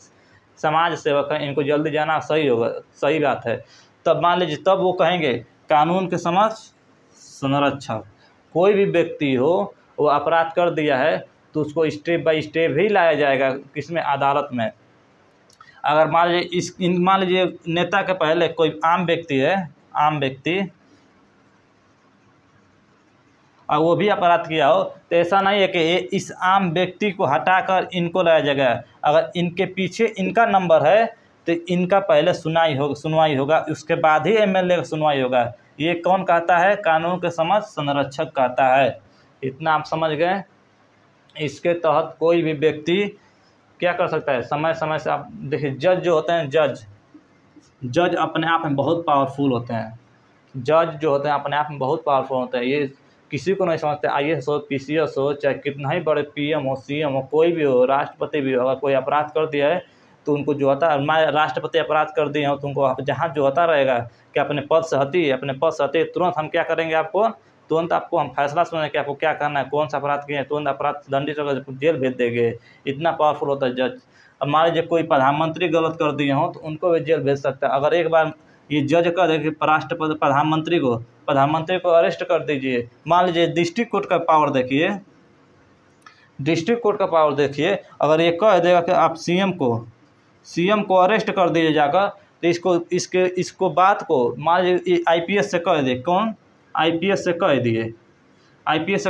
समाज सेवक हैं, इनको जल्दी जाना सही होगा, सही बात है। तब मान लीजिए तब वो कहेंगे कानून के समझ संरक्षक। कोई भी व्यक्ति हो वो अपराध कर दिया है तो उसको स्टेप बाय स्टेप ही लाया जाएगा, किसमें, अदालत में। अगर मान लीजिए नेता के पहले कोई आम व्यक्ति है, आम व्यक्ति, और वो भी अपराध किया हो, तो ऐसा नहीं है कि इस आम व्यक्ति को हटाकर इनको लाया जाएगा। अगर इनके पीछे इनका नंबर है तो इनका पहले सुनवाई होगा, उसके बाद ही MLA का सुनवाई होगा। ये कौन कहता है, कानून के समझ संरक्षक कहता है। इतना आप समझ गए। इसके तहत कोई भी व्यक्ति क्या कर सकता है, समय समय से। आप देखिए जज जो होते हैं, जज अपने आप में बहुत पावरफुल होते हैं। जज जो होते हैं अपने आप में बहुत पावरफुल होते हैं, ये किसी को नहीं समझते। IAS हो, PCS हो, चाहे कितना ही बड़े PM हो, CM हो, कोई भी हो, राष्ट्रपति भी हो, अगर कोई अपराध कर दिया है तो उनको जो होता है, मैं राष्ट्रपति अपराध कर दिए हो तो उनको जहाँ जो होता रहेगा कि अपने पद से हटी, तुरंत हम क्या करेंगे, तुरंत आपको हम फैसला सुनेंगे कि आपको क्या करना है, कौन सा अपराध किए हैं, तुरंत अपराध दंडित होकर जेल भेज देंगे। इतना पावरफुल होता है जज। अब मान लीजिए कोई प्रधानमंत्री गलत कर दिए हों तो उनको भी जेल भेज सकता है। अगर एक बार ये जज कर दे कि प्रधानमंत्री को अरेस्ट कर दीजिए, मान लीजिए डिस्ट्रिक्ट कोर्ट का पावर देखिए, अगर ये कह देगा कि आप CM को अरेस्ट कर दीजिए जाकर, तो इसको बात को मान लीजिए IPS से कह दे, कौन, IPS से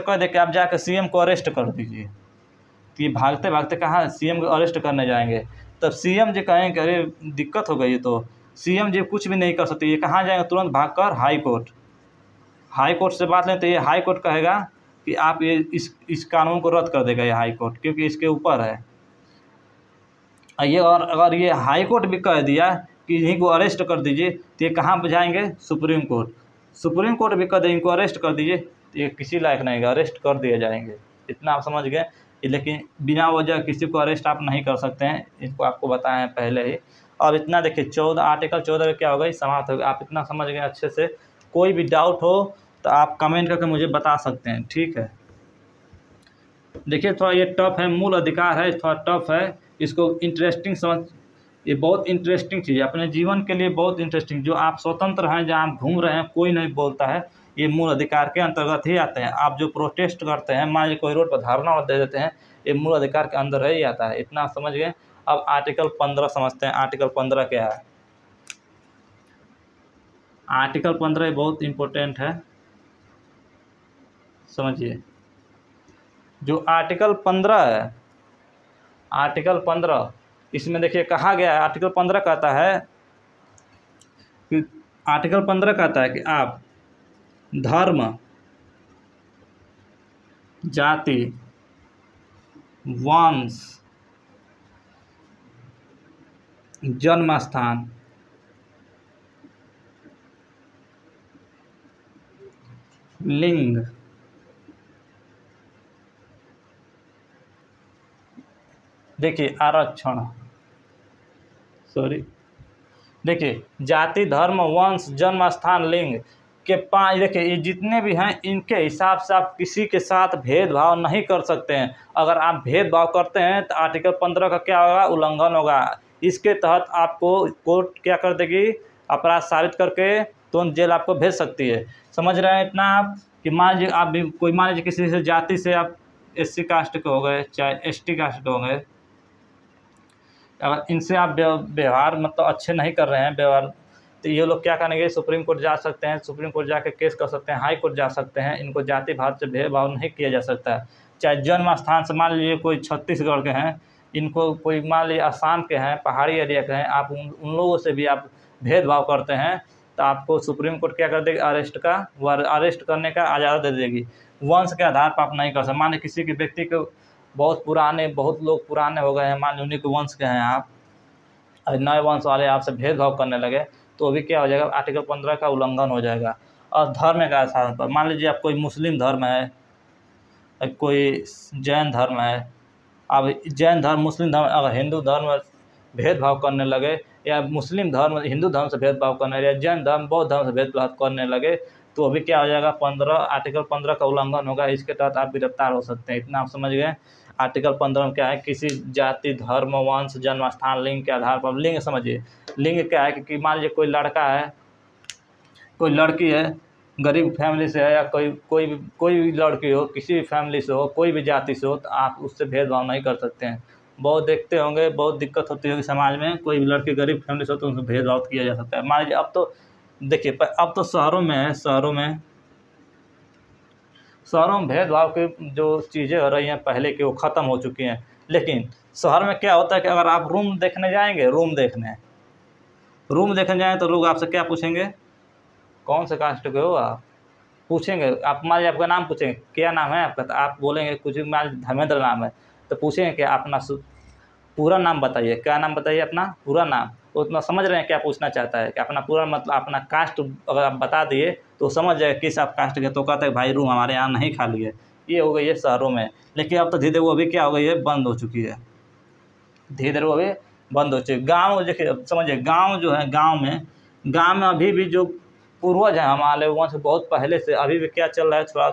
कह दे कि आप जाकर CM को अरेस्ट कर दीजिए, तो ये भागते भागते कहाँ CM को अरेस्ट करने जाएंगे। तब CM जी कहेंगे अरे दिक्कत हो गई, तो CM जी कुछ भी नहीं कर सकते, ये कहाँ जाएंगे, तुरंत भागकर हाई कोर्ट से बात लें, तो ये हाई कोर्ट कहेगा कि आप ये इस कानून को रद्द कर देगा ये हाई कोर्ट, क्योंकि इसके ऊपर है। ये और अगर ये हाई कोर्ट भी कह दिया कि इन्हीं को अरेस्ट कर दीजिए तो ये कहाँ जाएंगे? Supreme court. सुप्रीम कोर्ट भी कह दे इनको अरेस्ट कर दीजिए तो ये किसी लायक नहीं है, अरेस्ट कर दिए जाएंगे। इतना आप समझ गए। लेकिन बिना वजह किसी को अरेस्ट आप नहीं कर सकते हैं, इसको आपको बताएं पहले ही। अब इतना देखिए 14 आर्टिकल 14 में क्या होगा, समाप्त होगा। आप इतना समझ गए अच्छे से। कोई भी डाउट हो तो आप कमेंट करके मुझे बता सकते हैं, ठीक है। देखिए थोड़ा ये टफ है, मूल अधिकार है, थोड़ा टफ है, इसको इंटरेस्टिंग समझ। ये बहुत इंटरेस्टिंग चीज़ है, अपने जीवन के लिए बहुत इंटरेस्टिंग। जो आप स्वतंत्र हैं, जहाँ आप घूम रहे हैं, कोई नहीं बोलता है, ये मूल अधिकार के अंतर्गत ही आते हैं। आप जो प्रोटेस्ट करते हैं, मान लीजिए कोई रोड पर धरना दे देते हैं, ये मूल अधिकार के अंदर ही आता है। इतना आप समझ गए। अब आर्टिकल 15 समझते हैं। आर्टिकल 15 क्या है? आर्टिकल 15 बहुत इम्पोर्टेंट है, समझिए। जो आर्टिकल 15 है, आर्टिकल 15 इसमें देखिए कहा गया है, आर्टिकल 15 कहता है कि आर्टिकल 15 कहता है कि आप धर्म, जाति, वंश, जन्म स्थान, लिंग, देखिए आरक्षण, देखिए जाति, धर्म, वंश, जन्म स्थान, लिंग के 5, देखिए ये जितने भी हैं इनके हिसाब से आप किसी के साथ भेदभाव नहीं कर सकते हैं। अगर आप भेदभाव करते हैं तो आर्टिकल 15 का क्या होगा? उल्लंघन होगा। इसके तहत आपको कोर्ट क्या कर देगी? अपराध साबित करके तुरंत जेल आपको भेज सकती है। समझ रहे हैं इतना आप? कि मान लीजिए आप भी कोई, मान लीजिए किसी से जाति से आप SC कास्ट के हो गए, चाहे ST कास्ट के हो गए, अगर इनसे आप व्यवहार मतलब अच्छे नहीं कर रहे हैं व्यवहार, तो ये लोग क्या करेंगे? सुप्रीम कोर्ट जा सकते हैं, सुप्रीम कोर्ट जाके केस कर सकते हैं, हाई कोर्ट जा सकते हैं। इनको जाति भाव से भेदभाव नहीं किया जा सकता है। चाहे जन्म स्थान से, मान लीजिए कोई छत्तीसगढ़ के हैं, इनको कोई मान लीजिए असम के हैं, पहाड़ी एरिया के हैं, आप उन लोगों से भी आप भेदभाव करते हैं तो आपको सुप्रीम कोर्ट क्या कर देगी? अरेस्ट करने का इजाज़त दे देगी। वंश के आधार पर आप नहीं कर सकते। मान लीजिए किसी के व्यक्ति को बहुत लोग पुराने हो गए हैं, मान लीजिए उन्हीं के वंश के हैं आप, नए वंश वाले आपसे भेदभाव करने लगे तो अभी क्या हो जाएगा? आर्टिकल 15 का उल्लंघन हो जाएगा। और धर्म के आधार पर, मान लीजिए आप कोई मुस्लिम धर्म है, कोई जैन धर्म है, अब जैन धर्म, मुस्लिम धर्म, अगर हिंदू धर्म भेदभाव करने लगे, या मुस्लिम धर्म हिंदू धर्म से भेदभाव करने लगे, या जैन धर्म बौद्ध धर्म से भेदभाव करने लगे, तो अभी क्या हो जाएगा? आर्टिकल 15 का उल्लंघन होगा। इसके तहत आप गिरफ्तार हो सकते हैं। इतना आप समझ गए। आर्टिकल 15 में क्या है? किसी जाति, धर्म, वंश, जन्म स्थान, लिंग के आधार पर। लिंग समझिए, लिंग क्या है कि मान लीजिए कोई लड़का है, कोई लड़की है, गरीब फैमिली से है, या कोई भी लड़की हो, किसी भी फैमिली से हो, कोई भी जाति से हो, तो आप उससे भेदभाव नहीं कर सकते हैं। बहुत देखते होंगे, बहुत दिक्कत होती होगी समाज में, कोई भी लड़की गरीब फैमिली से हो तो उनसे भेदभाव किया जा सकता है। मान लीजिए अब तो देखिए, अब तो शहरों में है, शहरों में भेदभाव की जो चीज़ें हो रही हैं पहले की, वो ख़त्म हो चुकी हैं। लेकिन शहर में क्या होता है कि अगर आप रूम देखने जाएंगे, रूम देखने जाएँ तो लोग आपसे क्या पूछेंगे? कौन से कास्ट के हो आप? पूछेंगे। आप मान लीजिए आपका नाम पूछेंगे, क्या नाम है आपका? तो आप बोलेंगे कुछ भी, मान लीजिए धर्मेंद्र नाम है, तो पूछेंगे कि अपना पूरा नाम बताइए, क्या नाम बताइए अपना पूरा नाम। तो उतना समझ रहे हैं क्या पूछना चाहता है? कि अपना पूरा मतलब अपना कास्ट अगर आप बता दिए तो समझ जाए किस आप कास्ट के, तो कहते हैं भाई रूम हमारे यहाँ नहीं खाली है। ये हो गई है शहरों में। लेकिन अब तो धीरे धीरे वो भी क्या हो गई है? बंद हो चुकी है। धीरे धीरे वो भी बंद हो चुकी है। गाँव देखिए, समझिए गाँव जो है, गाँव में अभी भी जो पूर्वज हैं हमारे, वहाँ से बहुत पहले से अभी भी क्या चल रहा है? थोड़ा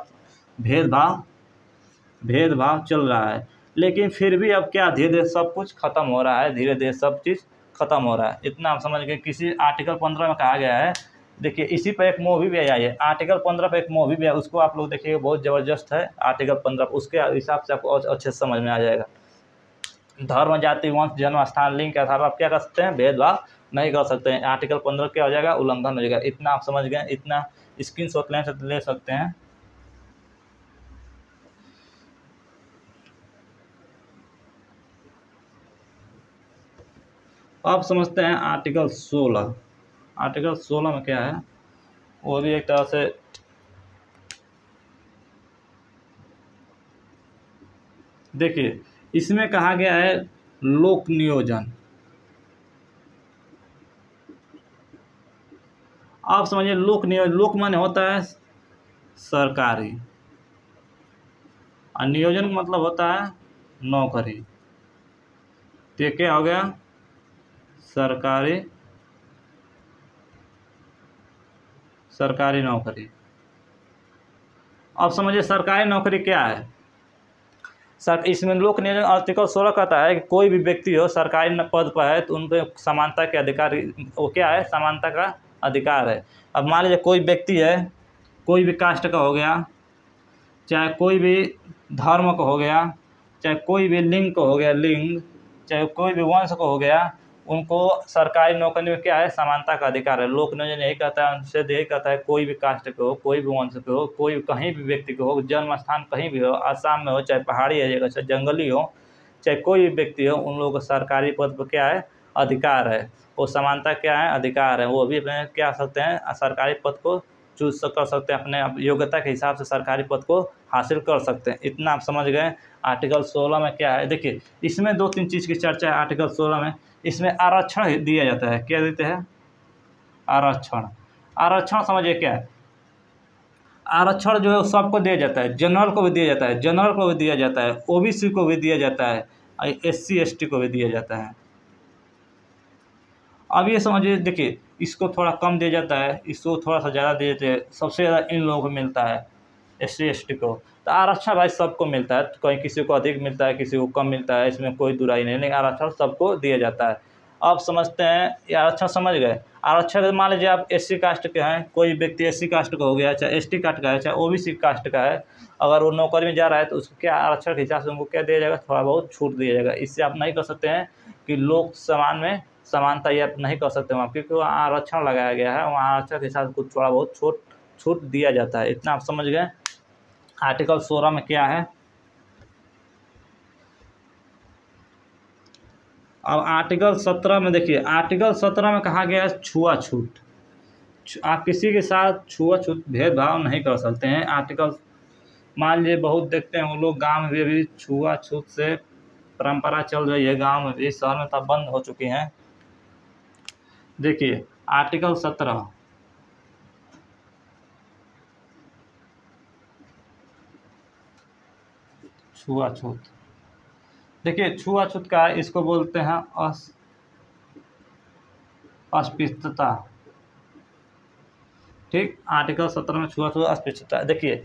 भेदभाव चल रहा है। लेकिन फिर भी अब क्या धीरे धीरे सब कुछ ख़त्म हो रहा है, धीरे धीरे सब चीज़ ख़त्म हो रहा है। इतना आप समझ गए। किसी आर्टिकल 15 में कहा गया है, देखिए इसी पर एक मूवी भी आई है, आर्टिकल 15 पर एक मूवी भी है, उसको आप लोग देखिए, बहुत ज़बरदस्त है आर्टिकल 15। उसके हिसाब से आपको अच्छे से समझ में आ जाएगा। धर्म, जाति, वंश, जन्म स्थान, लिंग के आधार पर आप क्या कर सकते हैं? भेदभाव नहीं कर सकते हैं। आर्टिकल 15 क्या हो जाएगा? उल्लंघन हो जाएगा। इतना आप समझ गए। इतना स्क्रीनशॉट ले सकते हैं। अब समझते हैं आर्टिकल 16। आर्टिकल 16 में क्या है? वो भी एक तरह से देखिए, इसमें कहा गया है लोक नियोजन। आप समझिए लोक नियोजन, लोक माने होता है सरकारी और नियोजन का मतलब होता है नौकरी। तो ये क्या हो गया, सरकारी, सरकारी नौकरी। अब समझिए सरकारी नौकरी क्या है। सर इसमें लोक नियोजन आर्टिकल 16 कहता है कि कोई भी व्यक्ति हो सरकारी पद पर है तो उन पर समानता के अधिकार, वो क्या है, समानता का अधिकार है। अब मान लीजिए कोई व्यक्ति है, कोई भी कास्ट का हो गया, चाहे कोई भी धर्म का हो गया, चाहे कोई भी लिंग का हो गया, लिंग, चाहे कोई भी वंश का हो गया, उनको सरकारी नौकरी में क्या है, समानता का अधिकार है। लोक नियोजन यही कहता है, उनसे यही कहता है कोई भी कास्ट के हो, कोई भी वंश के हो, कोई कहीं भी व्यक्ति के हो, जन्म स्थान कहीं भी हो, आसाम में हो, चाहे पहाड़ी एरिया, चाहे जंगली हो, चाहे कोई भी व्यक्ति हो, उन लोगों को सरकारी पद पर क्या है, अधिकार है। वो समानता क्या है, अधिकार है। वो भी अपने क्या सकते हैं, सरकारी पद को चूज कर सकते हैं, अपने योग्यता के हिसाब से सरकारी पद को हासिल कर सकते हैं। इतना आप समझ गए। आर्टिकल 16 में क्या है, देखिए इसमें 2-3 चीज़ की चर्चा है। आर्टिकल 16 में इसमें आरक्षण दिया जाता है। क्या देते हैं, आरक्षण। आरक्षण समझिए क्या है, आरक्षण जो है सबको दिया जाता है, जनरल को भी दिया जाता है, जनरल को भी दिया जाता है, ओबीसी को भी दिया जाता है, SC ST को भी दिया जाता है। अब ये समझिए, देखिए इसको थोड़ा कम दिया जाता है, इसको थोड़ा सा ज़्यादा दिया जाता है, सबसे ज़्यादा इन लोगों को मिलता है, SC ST को। तो आरक्षण भाई सबको मिलता है, तो कहीं किसी को अधिक मिलता है, किसी को कम मिलता है, इसमें कोई दुराई नहीं, लेकिन आरक्षण सबको दिया जाता है। अब समझते हैं, ये आरक्षण समझ गए। आरक्षण मान लीजिए आप SC कास्ट के हैं, कोई व्यक्ति SC कास्ट का हो गया, चाहे ST कास्ट का है, चाहे OBC कास्ट का है, अगर वो नौकरी में जा रहा है तो उसको क्या आरक्षण के हिसाब से उनको क्या दिया जाएगा, थोड़ा बहुत छूट दिया जाएगा। इससे आप नहीं कर सकते हैं कि लोक समान में समानता ये नहीं कर सकते वहाँ, क्योंकि वहाँ आरक्षण लगाया गया है, वहाँ आरक्षण के हिसाब से कुछ थोड़ा बहुत छूट दिया जाता है। इतना आप समझ गए। आर्टिकल 16 में क्या है। अब आर्टिकल 17 में देखिए, आर्टिकल 17 में कहा गया है छुआछूत। आप किसी के साथ छुआछूत भेदभाव नहीं कर सकते हैं। आर्टिकल मान लीजिए बहुत देखते हैं वो लोग गाँव में भी छुआछूत से परंपरा चल रही है, गाँव में भी, शहर में तब बंद हो चुकी हैं। देखिए आर्टिकल 17, छुआछूत। देखिए छुआछूत का इसको बोलते हैं अस्पृश्यता। ठीक, आर्टिकल 17 में छुआछूत अस्पृश्यता। देखिए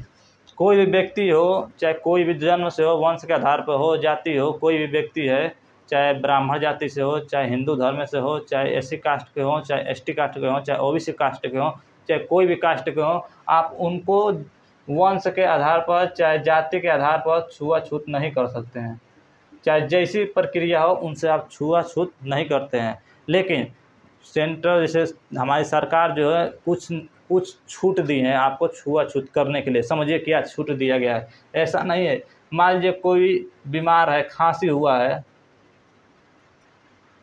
कोई भी व्यक्ति हो, चाहे कोई भी जन्म से हो, वंश के आधार पर हो, जाति हो, कोई भी व्यक्ति है, चाहे ब्राह्मण जाति से हो, चाहे हिंदू धर्म से हो, चाहे SC कास्ट के हो, चाहे ST कास्ट के हो, चाहे OBC कास्ट के हो, चाहे कोई भी कास्ट के हो, आप उनको वंश के आधार पर, चाहे जाति के आधार पर छुआछूत नहीं कर सकते हैं। चाहे जैसी प्रक्रिया हो, उनसे आप छुआछूत नहीं करते हैं। लेकिन सेंट्रल जैसे हमारी सरकार जो है कुछ छूट दी है आपको छुआछूत करने के लिए। समझिए क्या छूट दिया गया है। ऐसा नहीं है, मान लीजिए कोई बीमार है, खांसी हुआ है,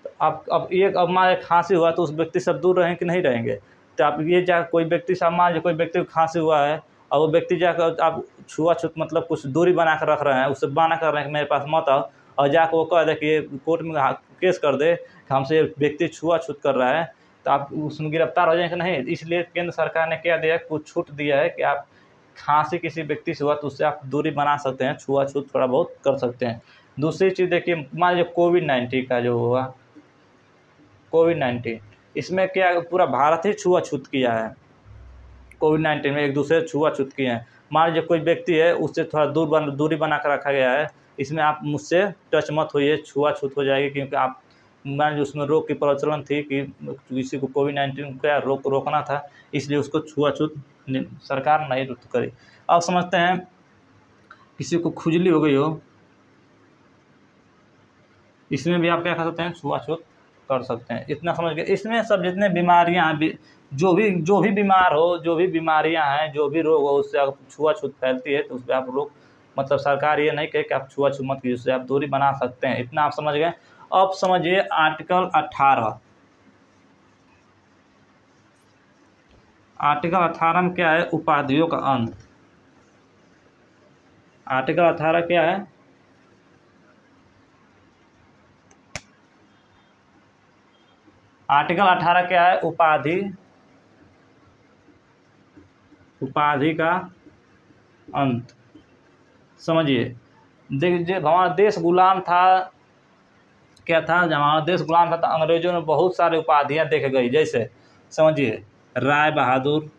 तो अब मान लीजिए खांसी हुआ तो उस व्यक्ति से दूर रहेंगे कि नहीं रहेंगे। तो आप ये जा कोई व्यक्ति से, मान लीजिए कोई व्यक्ति को खांसी हुआ है और वो व्यक्ति जाकर आप छुआछूत मतलब कुछ दूरी बना कर रख रहे हैं, उससे बहाना कर रहे हैं कि मेरे पास मत आओ, और जाकर वो कह दे कि ये कोर्ट में केस कर दे कि हमसे ये व्यक्ति छुआछूत कर रहा है, तो आप उसमें गिरफ्तार हो जाएंगे नहीं। इसलिए केंद्र सरकार ने क्या दिया है, कुछ छूट दिया है कि आप खांसी किसी व्यक्ति से हुआ तो उससे आप दूरी बना सकते हैं, छुआछूत थोड़ा बहुत कर सकते हैं। दूसरी चीज़ देखिए, मान लीजिए कोविड-19 का जो हुआ, कोविड-19 इसमें क्या पूरा भारत ही छुआछूत किया है। कोविड-19 में एक दूसरे से छुआछूत किए हैं। मान लीजिए कोई व्यक्ति है, उससे थोड़ा दूरी बना कर रखा गया है, इसमें आप मुझसे टच मत होइए, छुआछूत हो जाएगी, क्योंकि आप मान लीजिए उसमें रोग की प्रचलन थी कि किसी को कोविड-19 का रोकना था, इसलिए उसको छुआछूत सरकार नहीं करी। अब समझते हैं किसी को खुजली हो गई हो, इसमें भी आप क्या कर सकते हैं, छुआछूत कर सकते हैं। इतना समझ गए। इसमें सब जितने बीमारियां हैं, जो भी बीमार हो, जो भी बीमारियां हैं, जो भी रोग हो, उससे अगर छुआछूत फैलती है तो उस पर आप रोक, मतलब सरकार ये नहीं कहे कि आप छुआछूत मत कीजिए, उससे आप दूरी बना सकते हैं। इतना आप समझ गए। अब समझिए आर्टिकल 18। आर्टिकल 18 में क्या है, उपाधियों का अंत। आर्टिकल 18 क्या है, आर्टिकल 18 क्या है, उपाधि उपाधि का अंत। समझिए, देखिए हमारा देश गुलाम था, क्या था, जब हमारा देश गुलाम था तो अंग्रेजों ने बहुत सारी उपाधियां देख गई, जैसे समझिए राय बहादुर,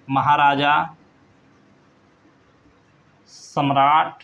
महाराजा, सम्राट,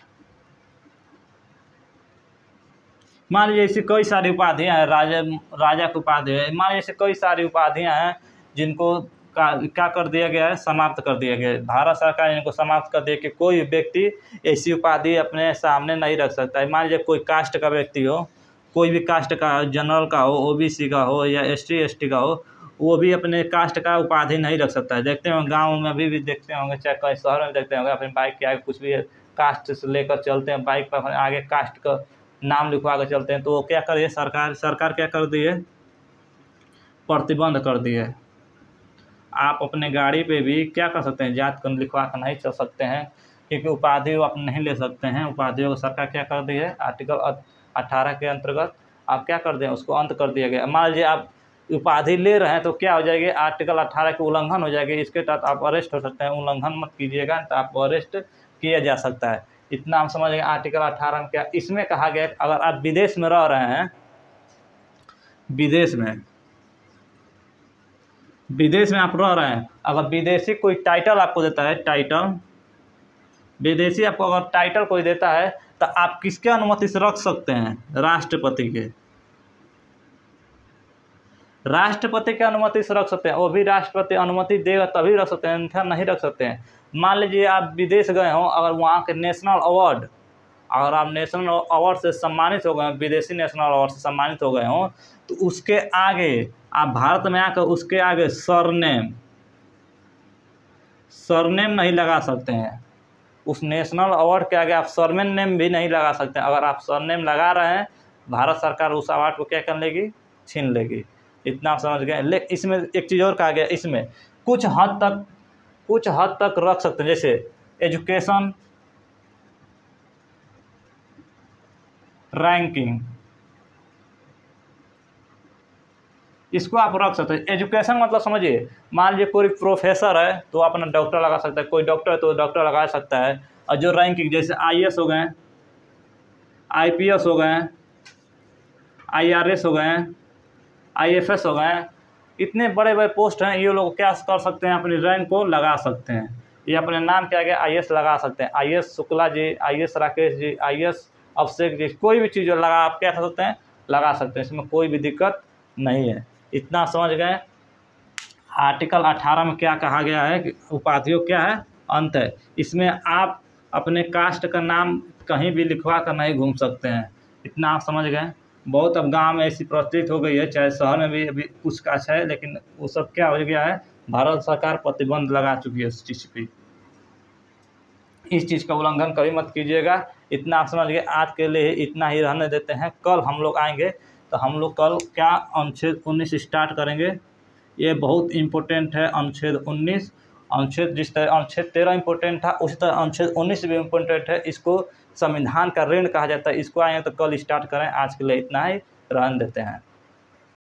मान लीजिए ऐसी कई सारी उपाधियां हैं, राजा की उपाधि है, मान लीजिए ऐसी कई सारी उपाधियां हैं जिनको क्या कर दिया गया है, समाप्त कर दिया गया है। भारत सरकार इनको समाप्त कर दिया कि कोई व्यक्ति ऐसी उपाधि अपने सामने नहीं रख सकता है। मान लीजिए कोई कास्ट का व्यक्ति हो, कोई भी कास्ट का, जनरल का हो, ओबीसी का हो या एसटी एसटी का हो, वो भी अपने कास्ट का उपाधि नहीं रख सकता है। देखते होंगे गाँव में अभी भी देखते होंगे, चाहे कहीं शहर में देखते होंगे, अपने बाइक के आगे कुछ भी कास्ट से लेकर चलते हैं, बाइक पर आगे कास्ट का नाम लिखवा कर चलते हैं, तो वो क्या कर रही है सरकार क्या कर दी है, प्रतिबंध कर दी है। आप अपने गाड़ी पे भी क्या कर सकते हैं, जात को लिखवा कर नहीं चल सकते हैं, क्योंकि उपाधि वो आप नहीं ले सकते हैं। उपाधियों को सरकार क्या कर दी है, आर्टिकल 18 के अंतर्गत आप क्या कर दें, उसको अंत कर दिया गया। मान लीजिए आप उपाधि ले रहे हैं तो क्या हो जाएगी, आर्टिकल 18 की उल्लंघन हो जाएगी, इसके तहत आप अरेस्ट हो सकते हैं। उल्लंघन मत कीजिएगा तो आपको अरेस्ट किया जा सकता है। इतना हम समझ गए आर्टिकल 18 में क्या। इसमें कहा गया अगर आप विदेश में रह रहे हैं, विदेश में आप रह रहे हैं, अगर विदेशी कोई टाइटल आपको देता है, विदेशी आपको अगर टाइटल कोई देता है तो आप किसके अनुमति से रख सकते हैं, राष्ट्रपति के अनुमति से रख सकते हैं। वो भी राष्ट्रपति अनुमति देगा तभी रख सकते हैं, अन्यथा नहीं रख सकते हैं। मान लीजिए आप विदेश गए हों, अगर वहाँ के नेशनल अवार्ड, अगर आप नेशनल अवार्ड से सम्मानित हो गए, विदेशी नेशनल अवार्ड से सम्मानित हो गए हों, तो उसके आगे आप भारत में आकर उसके आगे सरनेम नहीं लगा सकते हैं। उस नेशनल अवार्ड के आगे आप सरनेम भी नहीं लगा सकते। अगर आप सरनेम लगा रहे हैं, भारत सरकार उस अवार्ड को क्या कर लेगी, छीन लेगी। इतना आप समझ गए। लेकिन इसमें एक चीज़ और कहा गया, इसमें कुछ हद तक रख सकते हैं, जैसे एजुकेशन, रैंकिंग, इसको आप रख सकते हैं। एजुकेशन मतलब समझिए, मान लीजिए कोई प्रोफेसर है तो अपना डॉक्टर लगा सकता है, कोई डॉक्टर है तो डॉक्टर लगा सकता है। और जो रैंकिंग, जैसे आईएएस हो गए, आईपीएस हो गए, आईआरएस हो गए, आईएफएस हो गए, इतने बड़े बड़े पोस्ट हैं, ये लोग क्या कर सकते हैं, अपनी रैंक को लगा सकते हैं। ये अपने नाम के आगे आईएएस लगा सकते हैं, IAS Shukla ji, IAS Rakesh ji, IAS Abhishek ji, कोई भी चीज़ लगा आप क्या कर सकते हैं, लगा सकते हैं। इसमें कोई भी दिक्कत नहीं है। इतना समझ गए। आर्टिकल 18 में क्या कहा गया है कि उपाधियों क्या है, अंत है। इसमें आप अपने कास्ट का नाम कहीं भी लिखवा कर नहीं घूम सकते हैं। इतना आप समझ गए। बहुत अब गांव में ऐसी प्रचलित हो गई है, चाहे शहर में भी अभी कुछ कास्ट है, लेकिन वो सब क्या हो गया है, भारत सरकार प्रतिबंध लगा चुकी है इस चीज़ पे। इस चीज़ का उल्लंघन कभी मत कीजिएगा। इतना आप समझ गए। आज के लिए इतना ही रहने देते हैं। कल हम लोग आएंगे तो हम लोग कल क्या अनुच्छेद 19 स्टार्ट करेंगे। ये बहुत इम्पोर्टेंट है अनुच्छेद 19। अनुच्छेद जिस तरह अनुच्छेद 13 इम्पोर्टेंट था, उसी तरह अनुच्छेद 19 भी इम्पोर्टेंट है। इसको संविधान का ऋण कहा जाता है। इसको आएंगे तो कल स्टार्ट करें। आज के लिए इतना ही रहने देते हैं।